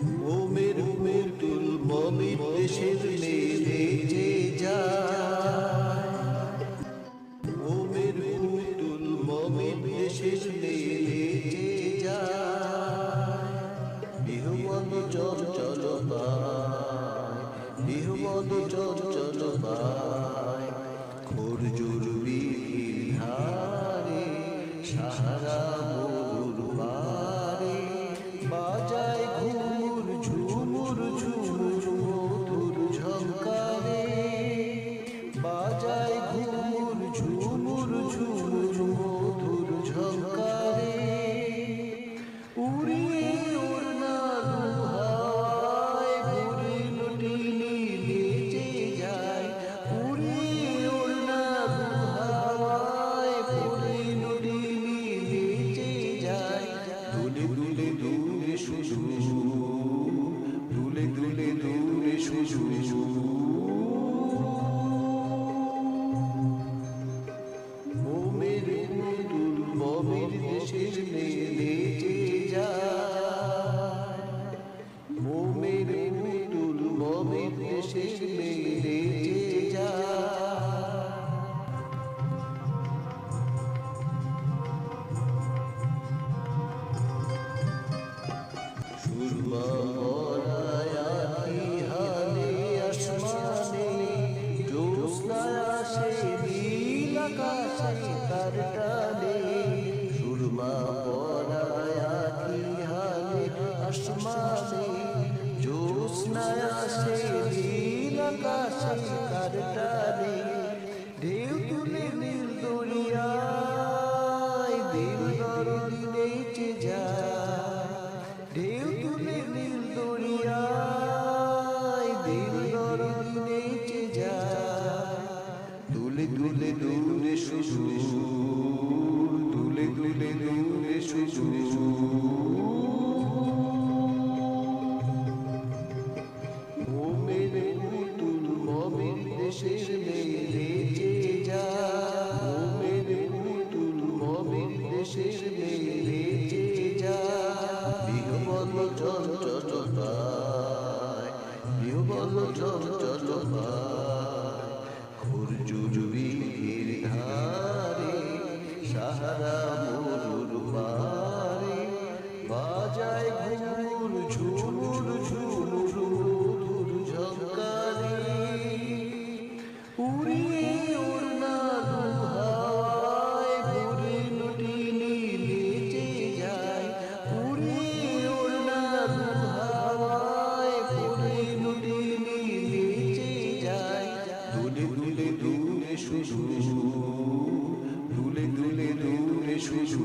মোমের পুতুল মমির দেশের মেয়ে যায়, মোমের পুতুল মমির দেশের মেয়ে যায়। বিহুবন চঞ্চল পায়, বিহুবন চঞ্চল পায়, খোরজুর বিহির ধারে সাহারা মরুর পারে। বাজায় ঘুমুর ঝুমুর ঝুমুর মধুর ঝঙ্কারে, বাজায় ঘুমুর ঝুমুর ঝুমুর মধুর ঝঙ্কারে। উড়িয়ে ওড়নার হাওয়ায় ঘুরে লুটিনি নেচে যায়, উড়িয়ে ওড়নার হাওয়ায় ঘুরে লুটিনি নেচে যায়। দুলে দুলে দূরে শুধু, দুলে দুলে দূরে শুধু, মোমের পুতুল মমির দেশের মেয়ে নেচে যায়, মোমের পুতুল মমির দেশের মেয়ে নেচে যায়। সুরমা পরায় আঁখি হালে আসমানে, জ্যোৎস্নায় আসে নীল আকাশে তার টানে। সুরমা পরায় আঁখি হালে আসমানে, জ্যোৎস্নায় আসে নীল আকাশে তার টানে। ঢেউ তুলে নীল দরিয়ায় দিল দরদি নেচে যায়, ঢেউ তুলে নীল দরিয়ায় দিল দরদি নেচে যায়। দুলে দুলে দূরে শুধু, দুলে দুলে দূরে শুধু, মোমের পুতুল মমির দেশের মেয়ে নেচে যায়, মোমের পুতুল মমির দেশের মেয়ে নেচে যায়। বিহুবন চঞ্চল পায়, বিহুবন চঞ্চল পায়, খোরজুর বিহির ধারে সাহারা মরুর পারে। বাজায় ঘুমুর ঝুমুর ঝুমুর মধুর ঝঙ্কারে। উড়িয়ে ওড়নার হাওয়ায় ঘুরে লুটিনি নেচে যায়, উড়িয়ে ওড়নার হাওয়ায় ঘুরে লুটিনি নেচে যায়। দুলে দুলে দূরে শুধু, দুলে দুলে দূরে শুধু।